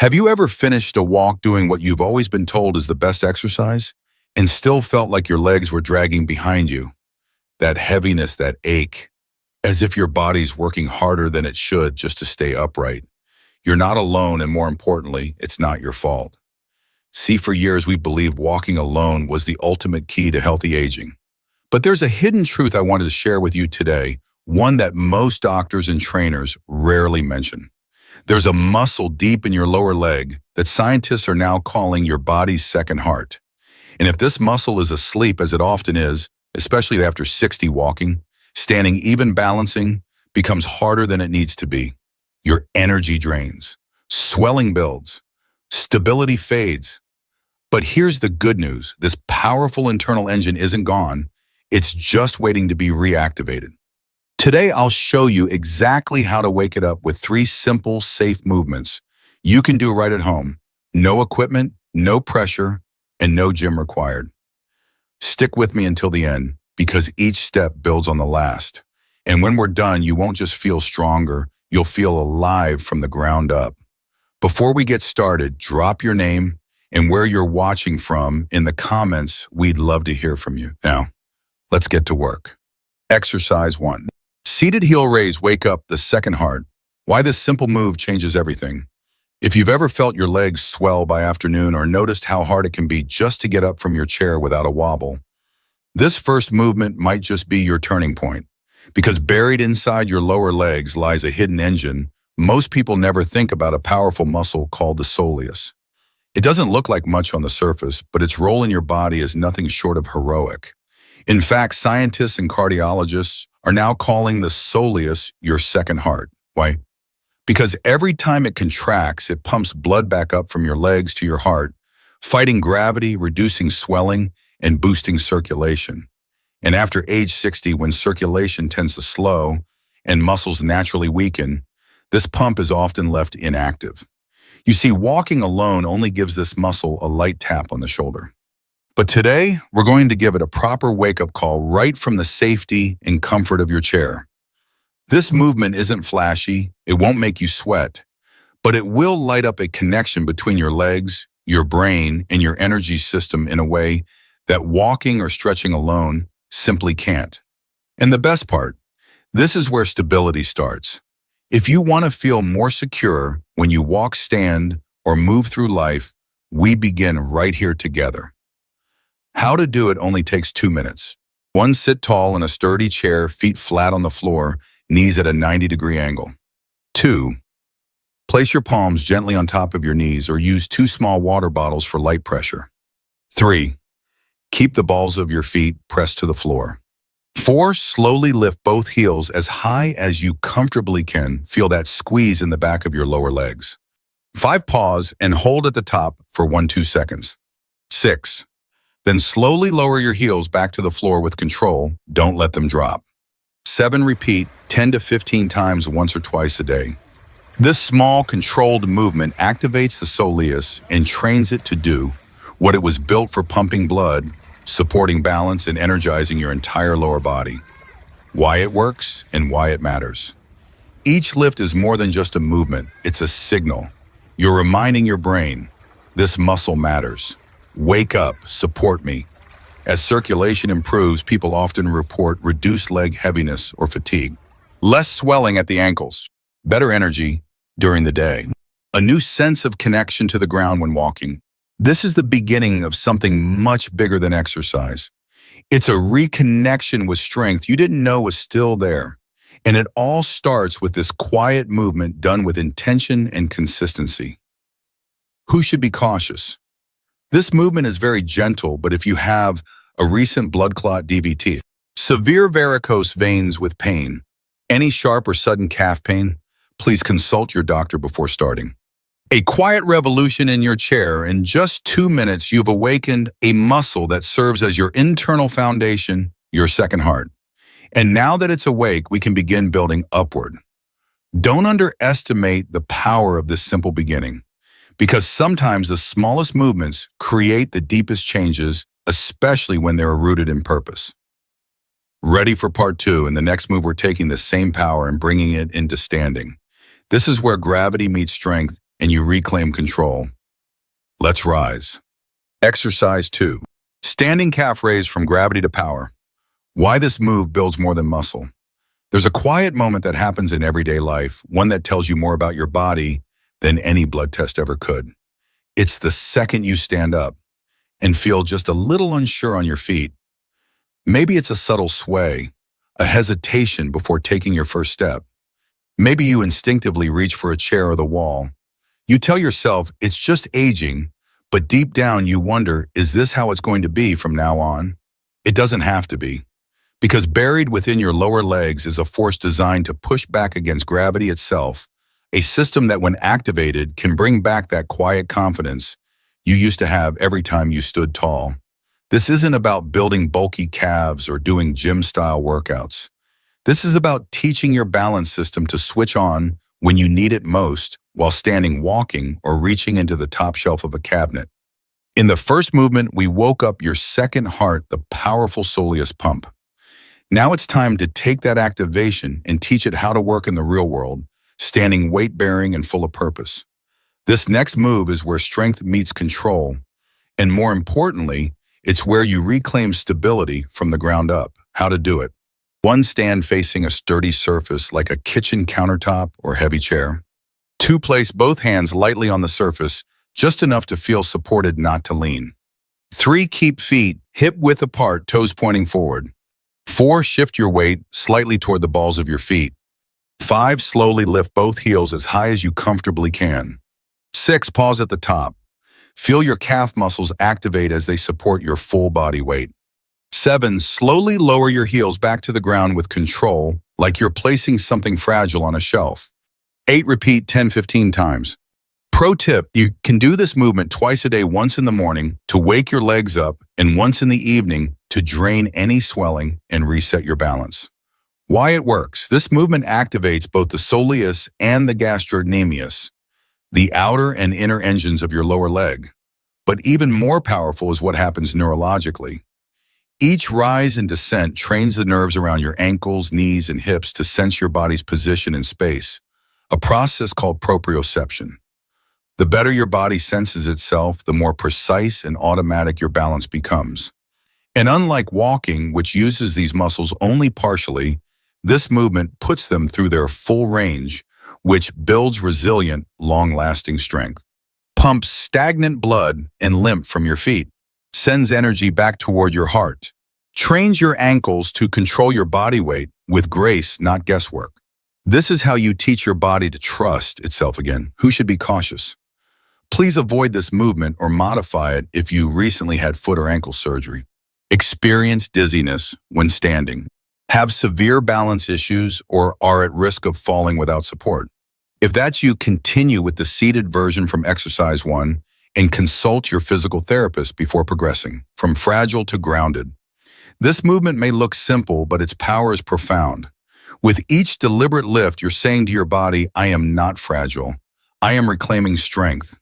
Have you ever finished a walk doing what you've always been told is the best exercise and still felt like your legs were dragging behind you? That heaviness, that ache, as if your body's working harder than it should just to stay upright. You're not alone, and more importantly, it's not your fault. See, for years we believed walking alone was the ultimate key to healthy aging. But there's a hidden truth I wanted to share with you today, one that most doctors and trainers rarely mention. There's a muscle deep in your lower leg that scientists are now calling your body's second heart. And if this muscle is asleep, as it often is, especially after 60 walking, standing even balancing becomes harder than it needs to be. Your energy drains, swelling builds, stability fades. But here's the good news. This powerful internal engine isn't gone. It's just waiting to be reactivated. Today, I'll show you exactly how to wake it up with 3 simple, safe movements you can do right at home. No equipment, no pressure, and no gym required. Stick with me until the end, because each step builds on the last. And when we're done, you won't just feel stronger, you'll feel alive from the ground up. Before we get started, drop your name and where you're watching from in the comments. We'd love to hear from you. Now, let's get to work. Exercise 1. Seated heel raise, wake up the second heart. Why this simple move changes everything. If you've ever felt your legs swell by afternoon or noticed how hard it can be just to get up from your chair without a wobble, this first movement might just be your turning point. Because buried inside your lower legs lies a hidden engine. Most people never think about a powerful muscle called the soleus. It doesn't look like much on the surface, but its role in your body is nothing short of heroic. In fact, scientists and cardiologists are now calling the soleus your second heart. Why? Because every time it contracts, it pumps blood back up from your legs to your heart, fighting gravity, reducing swelling, and boosting circulation. And after age 60, when circulation tends to slow and muscles naturally weaken, this pump is often left inactive. You see, walking alone only gives this muscle a light tap on the shoulder. But today, we're going to give it a proper wake-up call right from the safety and comfort of your chair. This movement isn't flashy, it won't make you sweat, but it will light up a connection between your legs, your brain, and your energy system in a way that walking or stretching alone simply can't. And the best part, this is where stability starts. If you want to feel more secure when you walk, stand, or move through life, we begin right here together. How to do it only takes 2 minutes. 1, sit tall in a sturdy chair, feet flat on the floor, knees at a 90-degree angle. 2, place your palms gently on top of your knees or use 2 small water bottles for light pressure. 3, keep the balls of your feet pressed to the floor. 4, slowly lift both heels as high as you comfortably can. Feel that squeeze in the back of your lower legs. 5, pause and hold at the top for 1-2 seconds. 6, then slowly lower your heels back to the floor with control. Don't let them drop. 7, repeat 10 to 15 times once or twice a day. This small, controlled movement activates the soleus and trains it to do what it was built for: pumping blood, supporting balance, and energizing your entire lower body. Why it works and why it matters. Each lift is more than just a movement, it's a signal. You're reminding your brain, this muscle matters. Wake up, support me. As circulation improves, people often report reduced leg heaviness or fatigue, less swelling at the ankles, better energy during the day, a new sense of connection to the ground when walking. This is the beginning of something much bigger than exercise. It's a reconnection with strength you didn't know was still there. And it all starts with this quiet movement done with intention and consistency. Who should be cautious? This movement is very gentle, but if you have a recent blood clot DVT, severe varicose veins with pain, any sharp or sudden calf pain, please consult your doctor before starting. A quiet revolution in your chair. In just 2 minutes, you've awakened a muscle that serves as your internal foundation, your second heart. And now that it's awake, we can begin building upward. Don't underestimate the power of this simple beginning, because sometimes the smallest movements create the deepest changes, especially when they're rooted in purpose. Ready for part 2, and the next move we're taking the same power and bringing it into standing. This is where gravity meets strength and you reclaim control. Let's rise. Exercise 2. Standing calf raise from gravity to power. Why this move builds more than muscle. There's a quiet moment that happens in everyday life, one that tells you more about your body than any blood test ever could. It's the second you stand up and feel just a little unsure on your feet. Maybe it's a subtle sway, a hesitation before taking your first step. Maybe you instinctively reach for a chair or the wall. You tell yourself it's just aging, but deep down you wonder, is this how it's going to be from now on? It doesn't have to be, because buried within your lower legs is a force designed to push back against gravity itself, a system that when activated can bring back that quiet confidence you used to have every time you stood tall. This isn't about building bulky calves or doing gym-style workouts. This is about teaching your balance system to switch on when you need it most while standing, walking, or reaching into the top shelf of a cabinet. In the first movement, we woke up your second heart, the powerful soleus pump. Now it's time to take that activation and teach it how to work in the real world, standing weight-bearing and full of purpose. This next move is where strength meets control, and more importantly, it's where you reclaim stability from the ground up. How to do it. 1. Stand facing a sturdy surface like a kitchen countertop or heavy chair. 2. Place both hands lightly on the surface, just enough to feel supported, not to lean. 3. Keep feet hip-width apart, toes pointing forward. 4. Shift your weight slightly toward the balls of your feet. 5. Slowly lift both heels as high as you comfortably can. 6. Pause at the top. Feel your calf muscles activate as they support your full body weight. 7. Slowly lower your heels back to the ground with control, like you're placing something fragile on a shelf. 8. Repeat 10-15 times. Pro tip, you can do this movement twice a day, once in the morning to wake your legs up and once in the evening to drain any swelling and reset your balance. Why it works. This movement activates both the soleus and the gastrocnemius, the outer and inner engines of your lower leg. But even more powerful is what happens neurologically. Each rise and descent trains the nerves around your ankles, knees, and hips to sense your body's position in space, a process called proprioception. The better your body senses itself, the more precise and automatic your balance becomes. And unlike walking, which uses these muscles only partially, this movement puts them through their full range, which builds resilient, long-lasting strength. Pumps stagnant blood and lymph from your feet, sends energy back toward your heart, trains your ankles to control your body weight with grace, not guesswork. This is how you teach your body to trust itself again. Who should be cautious? Please avoid this movement or modify it if you recently had foot or ankle surgery. Experience dizziness when standing. Have severe balance issues or are at risk of falling without support. If that's you, continue with the seated version from exercise 1 and consult your physical therapist before progressing from fragile to grounded. This movement may look simple, but its power is profound. With each deliberate lift, you're saying to your body, I am not fragile. I am reclaiming strength.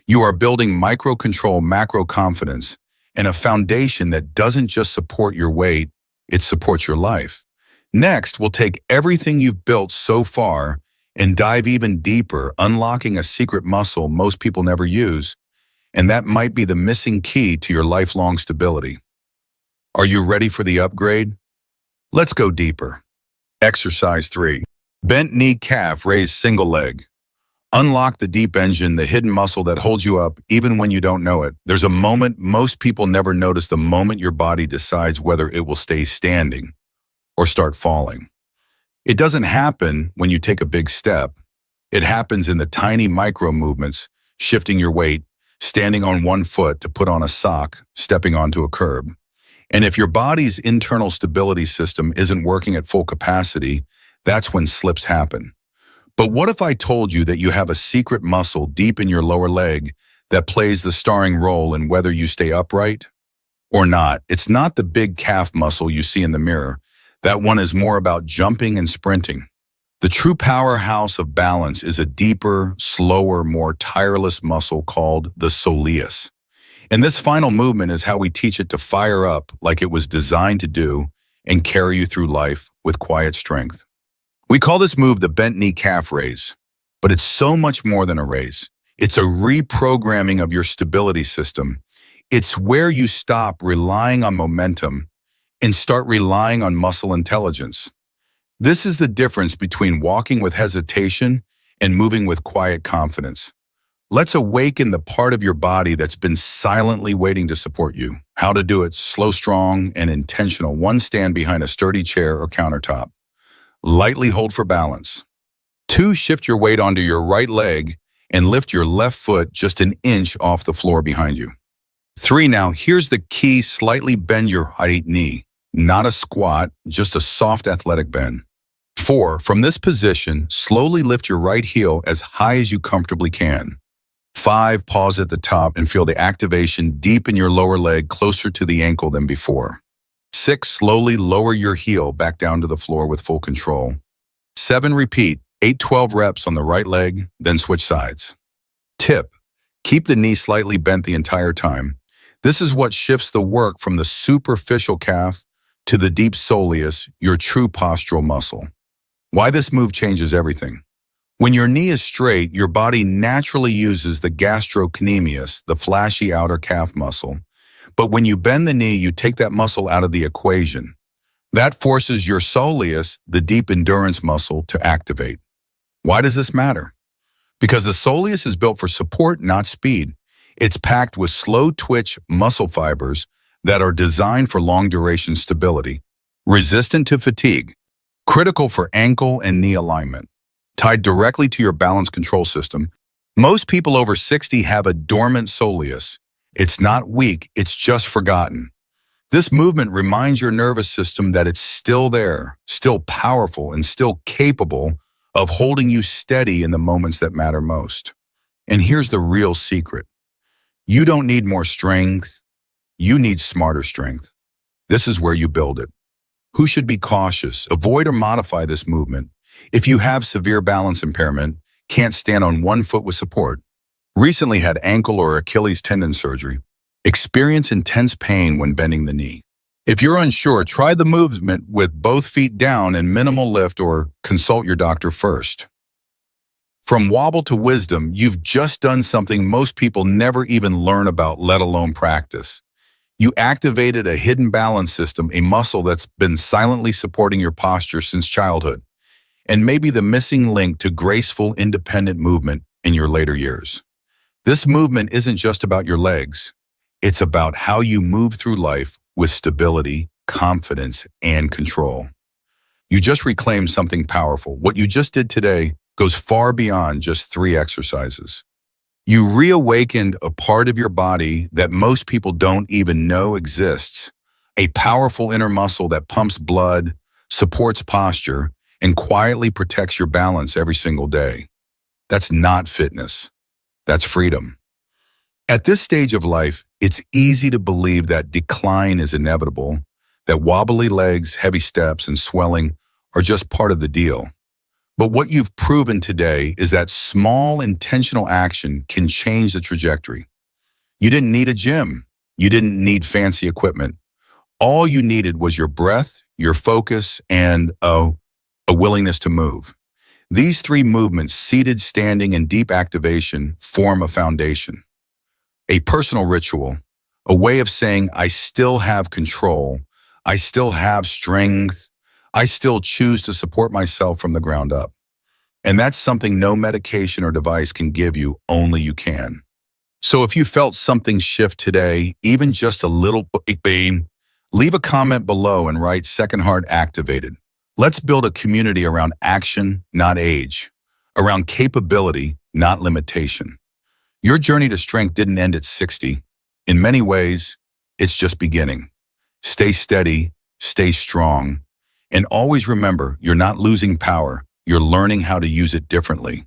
You are building micro-control, macro-confidence, and a foundation that doesn't just support your weight, it supports your life. Next, we'll take everything you've built so far and dive even deeper, unlocking a secret muscle most people never use, and that might be the missing key to your lifelong stability. Are you ready for the upgrade? Let's go deeper. Exercise 3. Bent knee calf raise single leg. Unlock the deep engine, the hidden muscle that holds you up even when you don't know it. There's a moment most people never notice, the moment your body decides whether it will stay standing or start falling. It doesn't happen when you take a big step. It happens in the tiny micro movements, shifting your weight, standing on one foot to put on a sock, stepping onto a curb. And if your body's internal stability system isn't working at full capacity, that's when slips happen. But what if I told you that you have a secret muscle deep in your lower leg that plays the starring role in whether you stay upright or not? It's not the big calf muscle you see in the mirror. That one is more about jumping and sprinting. The true powerhouse of balance is a deeper, slower, more tireless muscle called the soleus. And this final movement is how we teach it to fire up like it was designed to do and carry you through life with quiet strength. We call this move the bent knee calf raise, but it's so much more than a raise. It's a reprogramming of your stability system. It's where you stop relying on momentum and start relying on muscle intelligence. This is the difference between walking with hesitation and moving with quiet confidence. Let's awaken the part of your body that's been silently waiting to support you. How to do it: slow, strong, and intentional. 1, stand behind a sturdy chair or countertop. Lightly hold for balance. 2, shift your weight onto your right leg and lift your left foot just an inch off the floor behind you. 3, now here's the key: slightly bend your right knee. Not a squat, just a soft athletic bend. 4, from this position, slowly lift your right heel as high as you comfortably can. 5, pause at the top and feel the activation deep in your lower leg, closer to the ankle than before. 6, slowly lower your heel back down to the floor with full control. 7, repeat. 8, 12 reps on the right leg, then switch sides. Tip: keep the knee slightly bent the entire time. This is what shifts the work from the superficial calf to the deep soleus, your true postural muscle. Why this move changes everything. When your knee is straight, your body naturally uses the gastrocnemius, the flashy outer calf muscle. But when you bend the knee, you take that muscle out of the equation. That forces your soleus, the deep endurance muscle, to activate. Why does this matter? Because the soleus is built for support, not speed. It's packed with slow twitch muscle fibers that are designed for long-duration stability, resistant to fatigue, critical for ankle and knee alignment, tied directly to your balance control system. Most people over 60 have a dormant soleus. It's not weak, it's just forgotten. This movement reminds your nervous system that it's still there, still powerful, and still capable of holding you steady in the moments that matter most. And here's the real secret. You don't need more strength, you need smarter strength. This is where you build it. Who should be cautious? Avoid or modify this movement. If you have severe balance impairment, can't stand on one foot with support, recently had ankle or Achilles tendon surgery, experience intense pain when bending the knee. If you're unsure, try the movement with both feet down and minimal lift, or consult your doctor first. From wobble to wisdom, you've just done something most people never even learn about, let alone practice. You activated a hidden balance system, a muscle that's been silently supporting your posture since childhood, and maybe the missing link to graceful, independent movement in your later years. This movement isn't just about your legs. It's about how you move through life with stability, confidence, and control. You just reclaimed something powerful. What you just did today goes far beyond just 3 exercises. You reawakened a part of your body that most people don't even know exists, a powerful inner muscle that pumps blood, supports posture, and quietly protects your balance every single day. That's not fitness. That's freedom. At this stage of life, it's easy to believe that decline is inevitable, that wobbly legs, heavy steps, and swelling are just part of the deal. But what you've proven today is that small, intentional action can change the trajectory. You didn't need a gym. You didn't need fancy equipment. All you needed was your breath, your focus, and a willingness to move. These 3 movements, seated, standing, and deep activation, form a foundation. A personal ritual, a way of saying, I still have control, I still have strength, I still choose to support myself from the ground up. And that's something no medication or device can give you, only you can. So if you felt something shift today, even just a little beam, leave a comment below and write "Second Heart Activated." Let's build a community around action, not age, around capability, not limitation. Your journey to strength didn't end at 60. In many ways, it's just beginning. Stay steady, stay strong, and always remember, you're not losing power, you're learning how to use it differently.